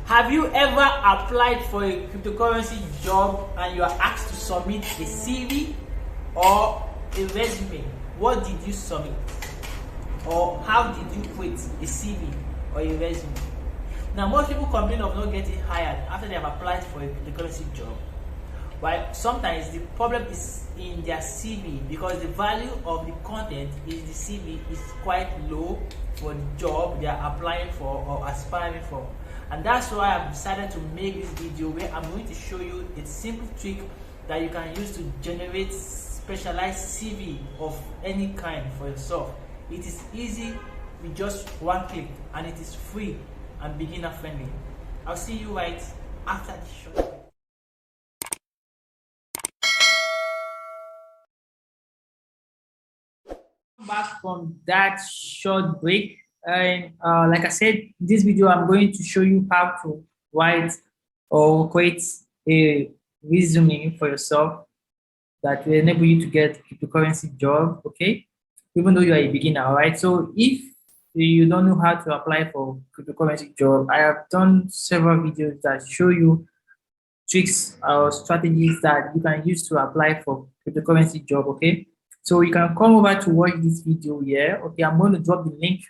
Have you ever applied for a cryptocurrency job and you are asked to submit a CV or a resume? What did you submit? Or how did you create a CV or a resume? Now, most people complain of not getting hired after they have applied for a cryptocurrency job. While sometimes the problem is in their CV, because the value of the content is the CV is quite low for the job they are applying for or aspiring for. And that's why I've decided to make this video where I'm going to show you a simple trick that you can use to generate specialized CV of any kind for yourself. It is easy with just one click and it is free and beginner friendly. I'll see you right after this short. Back from that short break, and like I said, in this video I'm going to show you how to write or create a resume for yourself that will enable you to get a cryptocurrency job, okay, even though you are a beginner. All right, so if you don't know how to apply for cryptocurrency job, I have done several videos that show you tricks or strategies that you can use to apply for cryptocurrency job, okay. So you can come over to watch this video here. Okay, I'm going to drop the link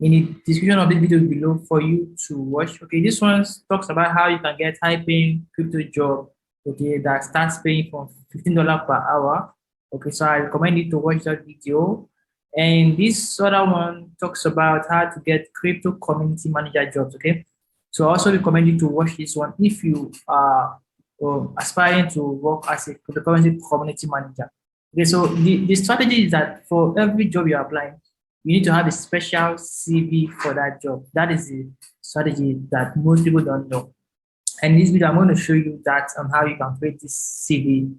in the description of the video below for you to watch. Okay, this one talks about how you can get high paying crypto job, okay, that starts paying from $15 per hour. Okay, so I recommend you to watch that video. And this other one talks about how to get crypto community manager jobs. Okay, so I also recommend you to watch this one if you are aspiring to work as a cryptocurrency community manager. Okay, so the strategy is that for every job you're applying, you need to have a special CV for that job. That is the strategy that most people don't know. And in this video, I'm going to show you that on how you can create this CV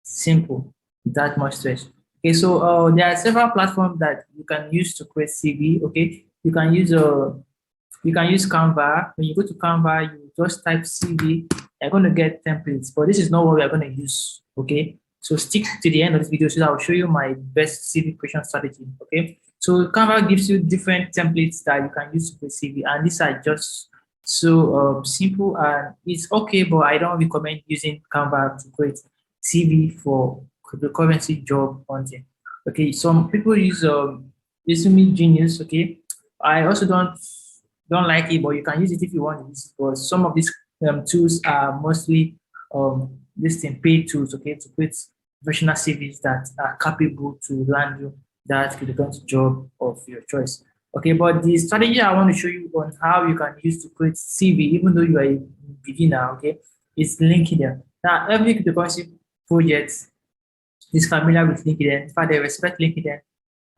simple, without much stress. Okay, so there are several platforms that you can use to create CV. Okay, you can use Canva. When you go to Canva, you just type CV. You're going to get templates, but this is not what we are going to use. Okay, so stick to the end of this video so I'll show you my best CV creation strategy. Okay, so Canva gives you different templates that you can use to create CV, and these are just so simple and it's okay, but I don't recommend using Canva to create CV for cryptocurrency job hunting. Okay, some people use Resume Genius. Okay, I also don't like it, but you can use it if you want to use it. But some of these tools are mostly paid tools, okay, to create professional CVs that are capable to land you that cryptocurrency job of your choice. Okay, but the strategy I want to show you on how you can use to create CV, even though you are a beginner, okay, is LinkedIn. Now, every cryptocurrency project is familiar with LinkedIn. In fact, they respect LinkedIn,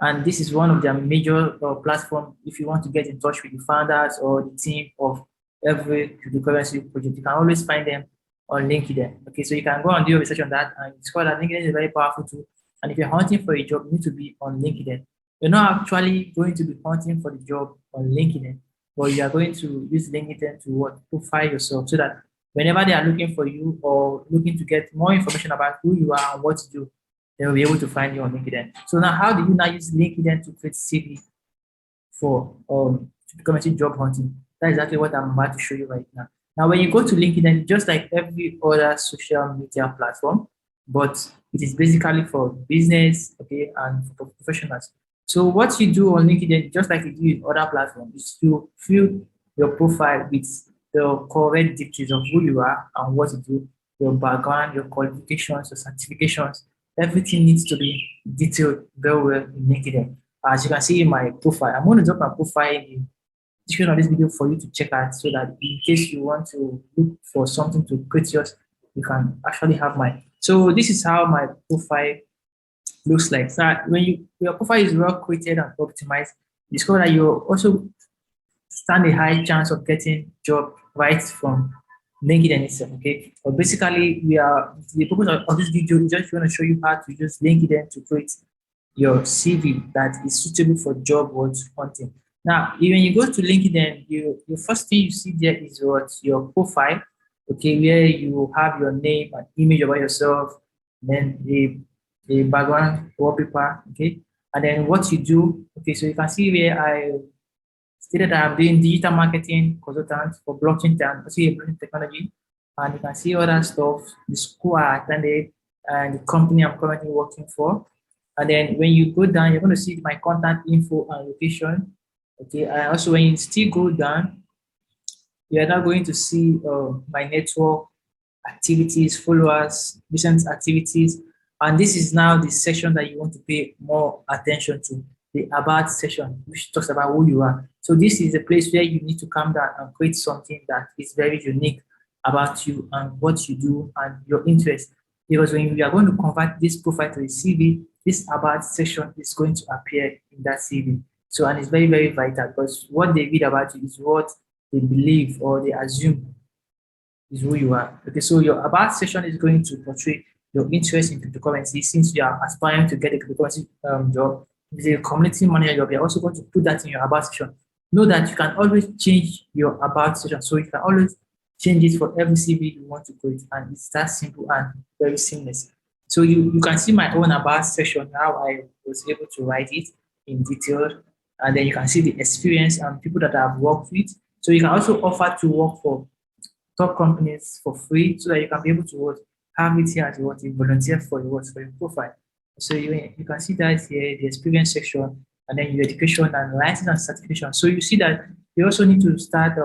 and this is one of their major platforms if you want to get in touch with the founders or the team of every cryptocurrency project. You can always find them on LinkedIn. Okay, so you can go and do your research on that and discover that LinkedIn is a very powerful tool. And if you're hunting for a job, you need to be on LinkedIn. You're not actually going to be hunting for the job on LinkedIn, but you are going to use LinkedIn to profile yourself so that whenever they are looking for you or looking to get more information about who you are and what to do, they will be able to find you on LinkedIn. So now, how do you now use LinkedIn to create CV for to become a job hunting? That's exactly what I'm about to show you right now. Now, when you go to LinkedIn, just like every other social media platform, but it is basically for business, okay, and for professionals. So what you do on LinkedIn, just like you do in other platforms, is to fill your profile with the correct details of who you are and what you do, your background, your qualifications, your certifications. Everything needs to be detailed very well in LinkedIn. As you can see in my profile, I'm going to drop my profile in the description of this video for you to check out so that in case you want to look for something to create yours, you can actually have mine. So this is how my profile looks like. So when your profile is well created and optimized, discover that you also stand a high chance of getting job right from LinkedIn itself. Okay, but basically the purpose of this video is just want to show you how to use LinkedIn to create your CV that is suitable for job hunting. Now, when you go to LinkedIn, the first thing you see there is your profile, okay, where you have your name and image about yourself, then the background wallpaper, okay, and then what you do. Okay, so you can see where I stated that I'm doing digital marketing consultant for blockchain technology. And you can see other stuff, the school I attended, and the company I'm currently working for. And then when you go down, you're going to see my contact info and location. Okay, and also when you still go down, you're now going to see my network, activities, followers, recent activities. And this is now the section that you want to pay more attention to, the about section, which talks about who you are. So this is a place where you need to come down and create something that is very unique about you and what you do and your interest. Because when you are going to convert this profile to a CV, this about section is going to appear in that CV. So, and it's very, very vital because what they read about you is what they believe or they assume is who you are. Okay, so your about section is going to portray your interest in cryptocurrency since you are aspiring to get a cryptocurrency job. If it's a community manager job, you're also going to put that in your about section. Know that you can always change your about section. So you can always change it for every CV you want to create, and it's that simple and very seamless. So you can see my own about section, how I was able to write it in detail, and then you can see the experience and people that I've worked with. So you can also offer to work for top companies for free so that you can be able to have it here as you volunteer for your profile. So you can see that here, the experience section, and then your education and license and certification. So you see that you also need to start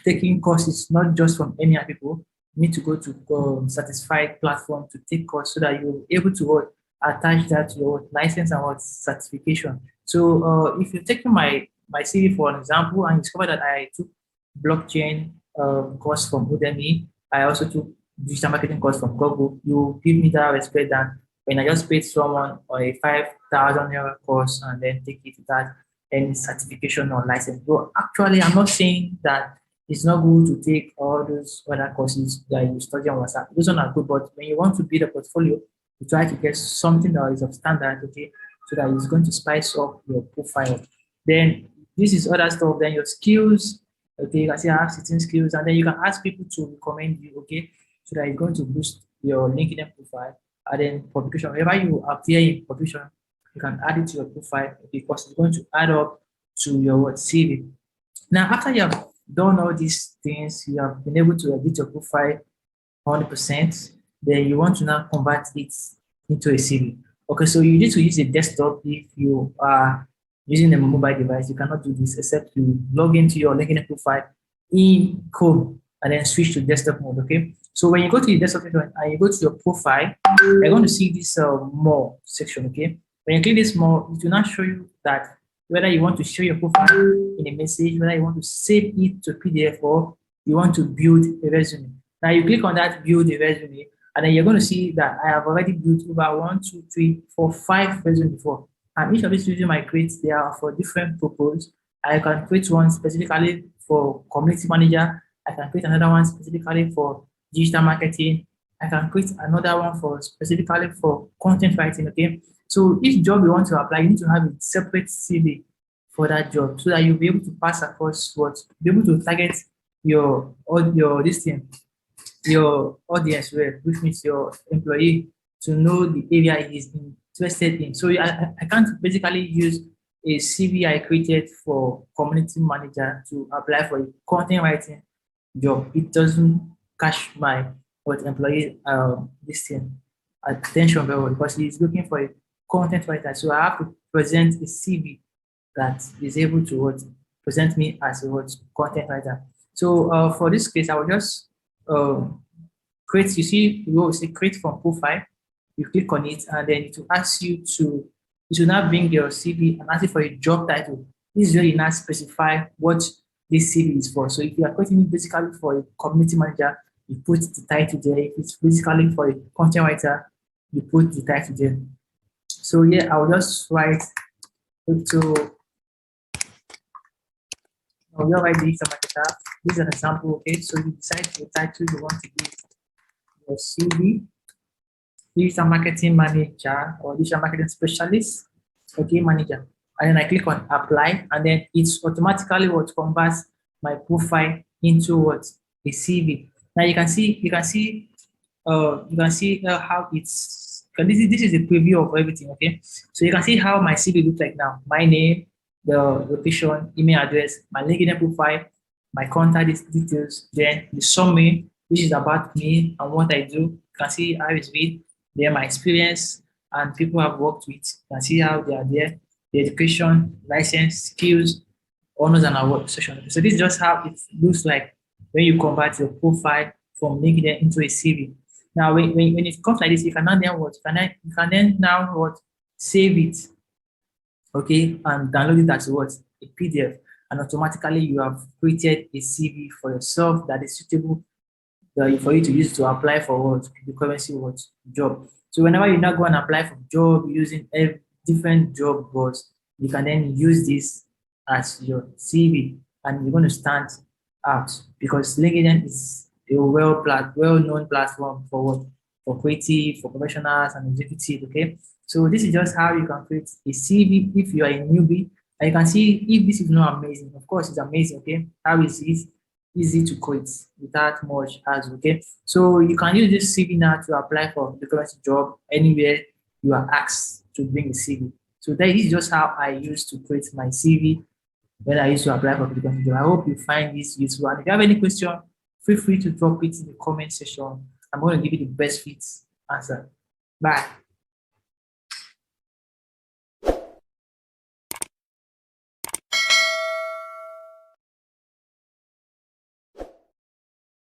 taking courses, not just from any other people. You need to go to certified platform to take course so that you're able to attach that to your license and certification. So if you're taking my CV for an example and discover that I took blockchain course from Udemy, I also took digital marketing course from Google, you give me that respect than when I just paid someone or a 5,000 euro course and then take it without any certification or license. But actually, I'm not saying that it's not good to take all those other courses that you study on WhatsApp. Those are good, but when you want to build a portfolio, you try to get something that is of standard, okay, so that it's going to spice up your profile. Then this is other stuff. Then your skills, okay, you can say I have certain skills, and then you can ask people to recommend you, okay, so that you're going to boost your LinkedIn profile. And then publication, whenever you appear in publication, you can add it to your profile because it's going to add up to your CV. Now, after you have done all these things, you have been able to edit your profile 100%, then you want to now convert it into a CV. Okay, so you need to use a desktop if you are using a mobile device. You cannot do this except you log into your LinkedIn profile in Chrome and then switch to desktop mode, okay? So when you go to the desktop section and you go to your profile, you're going to see this more section, okay? When you click this more, it will now show you that whether you want to show your profile in a message, whether you want to save it to PDF or you want to build a resume. Now you click on that build a resume, and then you're going to see that I have already built over 1, 2, 3, 4, 5 resumes before. And each of these resumes I create, they are for different purposes. I can create one specifically for community manager. I can create another one specifically for digital marketing. I can create another one for specifically for content writing, okay? So each job you want to apply, you need to have a separate CV for that job so that you'll be able to pass across be able to target your your audience well, which means your employee to know the area he's interested in. So I can't basically use a CV I created for community manager to apply for a content writing job. It doesn't catch my employee attention very well because he's looking for a content writer. So I have to present a CV that is able to present me as a content writer. So for this case, I will just create. You see, you will say create from profile. You click on it, and then it will ask you to. You should now bring your CV and ask you for a job title. This is where you now specify what this CV is for. So if you are creating it basically for a community manager, you put the title there. If it's basically for a content writer, you put the title there. So yeah, I'll just write to. I'll just write digital marketer. This is an example. Okay, so you decide the title you want to give your CV. Digital marketing manager or digital marketing specialist, okay, manager. And then I click on apply, and then it's automatically what converts my profile into a CV. Now you can see how it's. This is a preview of everything, okay? So you can see how my CV looks like now. My name, the location, email address, my LinkedIn profile, my contact details, then the summary, which is about me and what I do. You can see how it's been, then my experience and people I've worked with. You can see how they are there, the education, license, skills, honors and award section. So this is just how it looks like when you convert your profile from LinkedIn into a CV. Now, when it comes like this, you can then what? You can then now what? Save it, okay, and download it as what? A PDF, and automatically you have created a CV for yourself that is suitable for you to use to apply for what? The currency what? Job. So whenever you now go and apply for job using a different job boards, you can then use this as your CV, and you're going to stand out because LinkedIn is a well-known platform for what? For creative, for professionals and executives, okay? So this is just how you can create a CV if you are a newbie. And you can see if this is not amazing. Of course, it's amazing, okay? How is it? Easy to quit without much as okay. So you can use this CV now to apply for the current job anywhere you are asked to bring a CV. So that is just how I used to create my CV when I used to apply for the current job. I hope you find this useful. And if you have any question, feel free to drop it in the comment section. I'm going to give you the best fit answer. Bye.